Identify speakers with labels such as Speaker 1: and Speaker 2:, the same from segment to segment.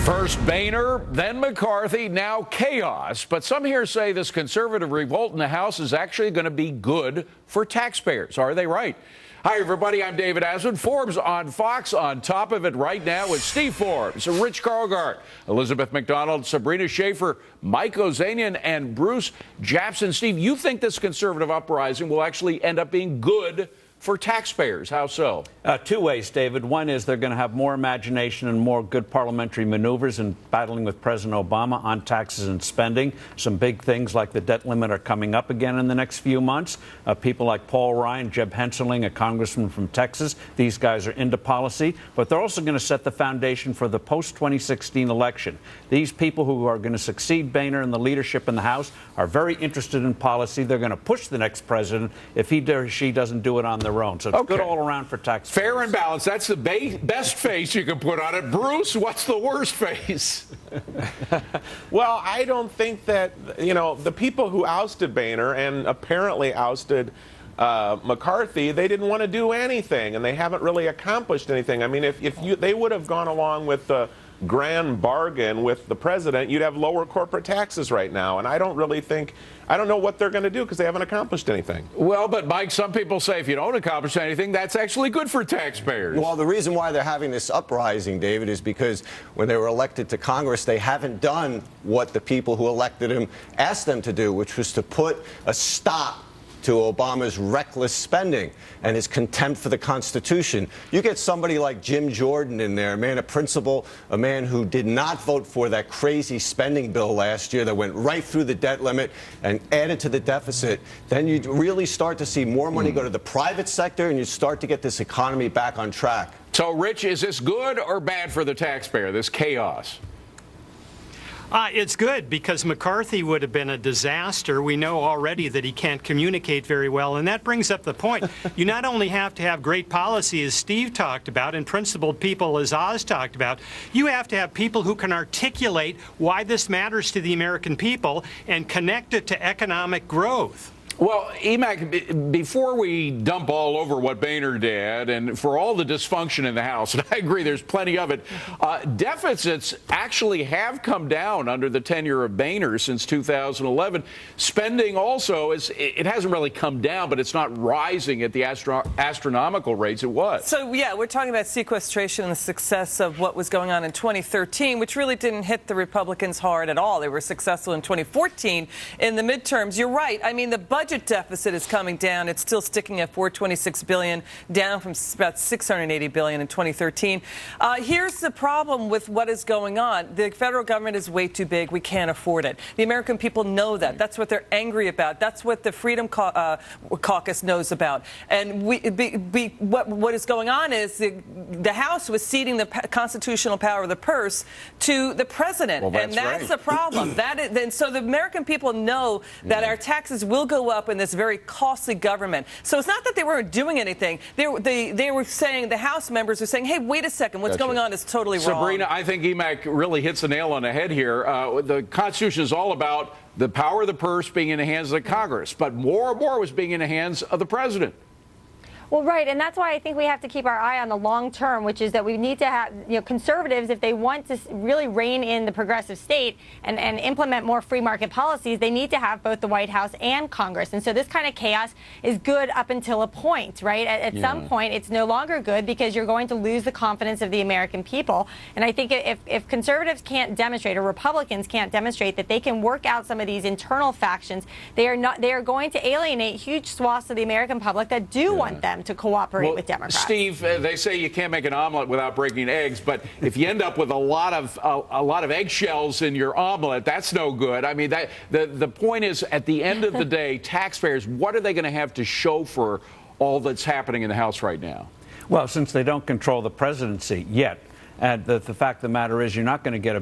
Speaker 1: First Boehner, then McCarthy, now chaos. But some here say this conservative revolt in the House is actually going to be good for taxpayers. Are they right? Hi, everybody. I'm David Aswin. Forbes on Fox. On top of it right now with Steve Forbes, Rich Karlgaard, Elizabeth McDonald, Sabrina Schaefer, Mike Ozanian, and Bruce Japsen. Steve, you think this conservative uprising will actually end up being good for taxpayers? How so?
Speaker 2: Two ways, David. One is they're going to have more imagination and more good parliamentary maneuvers in battling with President Obama on taxes and spending. Some big things like the debt limit are coming up again in the next few months. People like Paul Ryan, Jeb Henseling, a congressman from Texas, these guys are into policy. But they're also going to set the foundation for the post-2016 election. These people who are going to succeed Boehner in the leadership in the House are very interested in policy. They're going to push the next president if he or she doesn't do it on their own. So it's good all around for taxpayers.
Speaker 1: Fair and balanced. That's the best face you can put on it. Bruce, what's the worst face?
Speaker 3: Well, I don't think that, the people who ousted Boehner and apparently ousted McCarthy, they didn't want to do anything, and they haven't really accomplished anything. I mean, if they would have gone along with the grand bargain with the president, you'd have lower corporate taxes right now. And I don't know what they're going to do because they haven't accomplished anything.
Speaker 1: Well, but Mike, some people say if you don't accomplish anything, that's actually good for taxpayers.
Speaker 4: Well, the reason why they're having this uprising, David, is because when they were elected to Congress, they haven't done what the people who elected them asked them to do, which was to put a stop to Obama's reckless spending and his contempt for the Constitution. You get somebody like Jim Jordan in there, a man of principle, a man who did not vote for that crazy spending bill last year that went right through the debt limit and added to the deficit, then you really start to see more money go to the private sector and you start to get this economy back on track.
Speaker 1: So, Rich, is this good or bad for the taxpayer, this chaos?
Speaker 5: It's good because McCarthy would have been a disaster. We know already that he can't communicate very well, and that brings up the point. You not only have to have great policy, as Steve talked about, and principled people, as Oz talked about, you have to have people who can articulate why this matters to the American people and connect it to economic growth.
Speaker 1: Well, Emac, before we dump all over what Boehner did and for all the dysfunction in the House, and I agree there's plenty of it, deficits actually have come down under the tenure of Boehner since 2011. Spending also, it hasn't really come down, but it's not rising at the astronomical rates it was.
Speaker 6: So, yeah, we're talking about sequestration and the success of what was going on in 2013, which really didn't hit the Republicans hard at all. They were successful in 2014 in the midterms. You're right. I mean, the budget deficit is coming down. It's still sticking at $426 billion, down from about $680 billion in 2013. Here's the problem with what is going on. The federal government is way too big. We can't afford it. The American people know that. That's what they're angry about. That's what the Freedom Caucus knows about. And what is going on is the House was ceding the constitutional power of the purse to the president.
Speaker 1: Well,
Speaker 6: and that's the problem. And so the American people know that our taxes will go up in this very costly government. So it's not that they weren't doing anything. They were saying, the House members were saying, hey, wait a second, what's going on is totally wrong.
Speaker 1: Sabrina, I think Emac really hits the nail on the head here. The Constitution is all about the power of the purse being in the hands of the Congress, but more and more was being in the hands of the president.
Speaker 7: Well, right, and that's why I think we have to keep our eye on the long term, which is that we need to have, conservatives, if they want to really rein in the progressive state and implement more free market policies, they need to have both the White House and Congress. And so this kind of chaos is good up until a point, right? At some point, it's no longer good because you're going to lose the confidence of the American people. And I think if conservatives can't demonstrate, or Republicans can't demonstrate that they can work out some of these internal factions, they are going to alienate huge swaths of the American public that do want them to cooperate with Democrats.
Speaker 1: Steve, they say you can't make an omelet without breaking eggs, but if you end up with a lot of eggshells in your omelet, that's no good. I mean, the point is, at the end of the day, taxpayers, what are they going to have to show for all that's happening in the House right now?
Speaker 2: Well, since they don't control the presidency yet, and the fact of the matter is you're not going to get a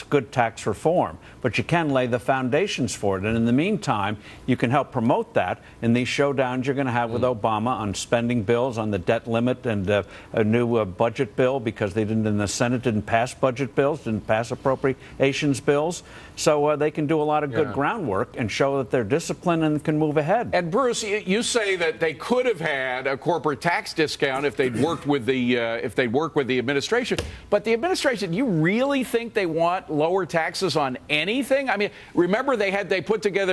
Speaker 2: good tax reform, but you can lay the foundations for it. And in the meantime, you can help promote that in these showdowns you're going to have with Obama on spending bills, on the debt limit, and a new budget bill, because they didn't, in the Senate, didn't pass budget bills, didn't pass appropriations bills. So they can do a lot of good groundwork and show that they're disciplined and can move ahead.
Speaker 1: And Bruce, you say that they could have had a corporate tax discount if they'd worked with the administration. But the administration, do you really think they want lower taxes on anything? I mean, remember the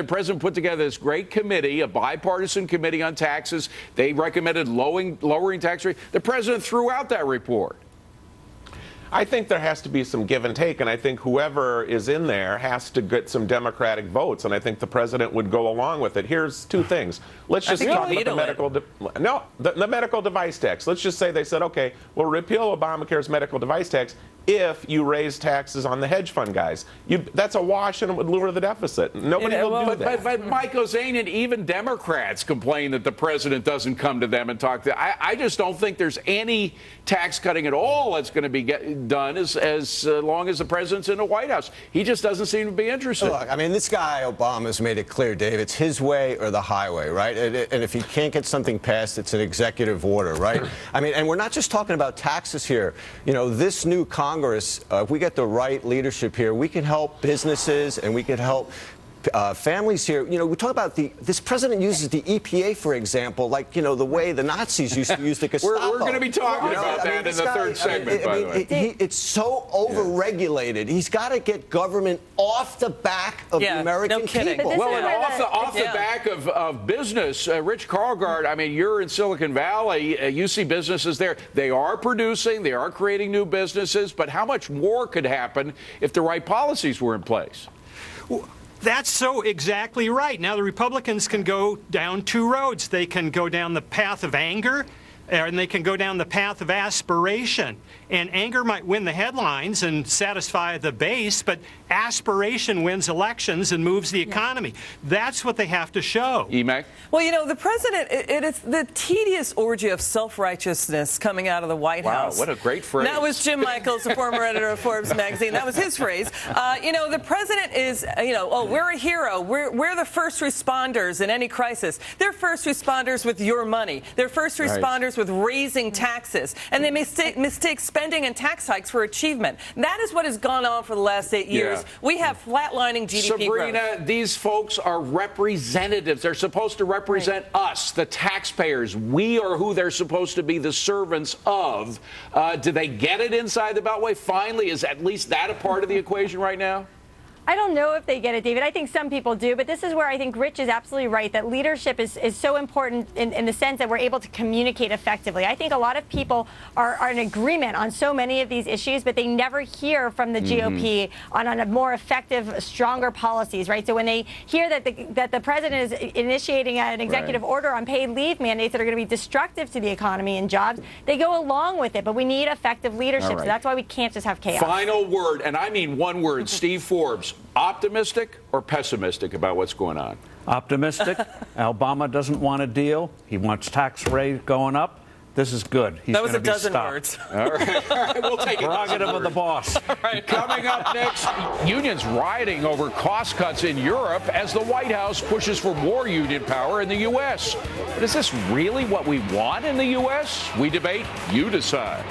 Speaker 1: president put together this great committee, a bipartisan committee on taxes. They recommended lowering tax rate. The president threw out that report.
Speaker 3: I think there has to be some give and take, and I think whoever is in there has to get some Democratic votes, and I think the president would go along with it. Here's two things. Let's just talk about the medical device tax. Let's just say they said, okay, we'll repeal Obamacare's medical device tax if you raise taxes on the hedge fund guys. That's a wash, and it would lower the deficit. Nobody will do that.
Speaker 1: But Mike Ozanian, even Democrats complain that the president doesn't come to them and talk to. I just don't think there's any tax cutting at all that's going to be done as long as the president's in the White House. He just doesn't seem to be interested.
Speaker 4: Look, I mean, this guy Obama's made it clear, Dave. It's his way or the highway, right? And if he can't get something passed, it's an executive order, right? I mean, and we're not just talking about taxes here. You know, this new Congress, if we get the right leadership here, we can help businesses and we can help families here. You know, we talk about this president uses the EPA, for example, like, you know, the way the Nazis used to use the Gestapo.
Speaker 1: We're going to be talking about that in the third segment, by the way.
Speaker 4: It's so over-regulated. He's got to get government off the back of the American people.
Speaker 1: Well, and off the back of business. Rich Karlgaard, I mean, you're in Silicon Valley. You see businesses there. They are producing. They are creating new businesses. But how much more could happen if the right policies were in place?
Speaker 5: That's so exactly right. Now, the Republicans can go down two roads. They can go down the path of anger, and they can go down the path of aspiration. And anger might win the headlines and satisfy the base, but aspiration wins elections and moves the economy. That's what they have to show.
Speaker 1: Emac?
Speaker 6: Well, you know, the president, it is the tedious orgy of self-righteousness coming out of the White House.
Speaker 1: Wow, what a great phrase.
Speaker 6: That was Jim Michaels, the former editor of Forbes magazine. That was his phrase. You know, the president is, you know, oh, we're a hero. We're the first responders in any crisis. They're first responders with your money. They're first responders with raising taxes. And they mistake spending and tax hikes for achievement. That is what has gone on for the last 8 years. Yeah. We have flatlining GDP
Speaker 1: Sabrina,
Speaker 6: growth.
Speaker 1: These folks are representatives. They're supposed to represent us, the taxpayers. We are who they're supposed to be the servants of. Do they get it inside the Beltway? Finally, is at least that a part of the equation right now?
Speaker 7: I don't know if they get it, David. I think some people do, but this is where I think Rich is absolutely right, that leadership is so important in the sense that we're able to communicate effectively. I think a lot of people are in agreement on so many of these issues, but they never hear from the GOP on a more effective, stronger policies, right? So when they hear that the president is initiating an executive order on paid leave mandates that are going to be destructive to the economy and jobs, they go along with it, but we need effective leadership. So that's why we can't just have chaos.
Speaker 1: Final word, and I mean one word, Steve Forbes. Optimistic or pessimistic about what's going on?
Speaker 2: Optimistic. Obama doesn't want a deal. He wants tax rate going up. This is good. He's
Speaker 6: that was a
Speaker 2: be
Speaker 6: dozen
Speaker 2: stopped.
Speaker 6: words.
Speaker 1: All right, we'll take it.
Speaker 2: Prerogative of the boss.
Speaker 1: Coming up next, unions rioting over cost cuts in Europe as the White House pushes for more union power in the U.S. But is this really what we want in the U.S.? We debate, you decide.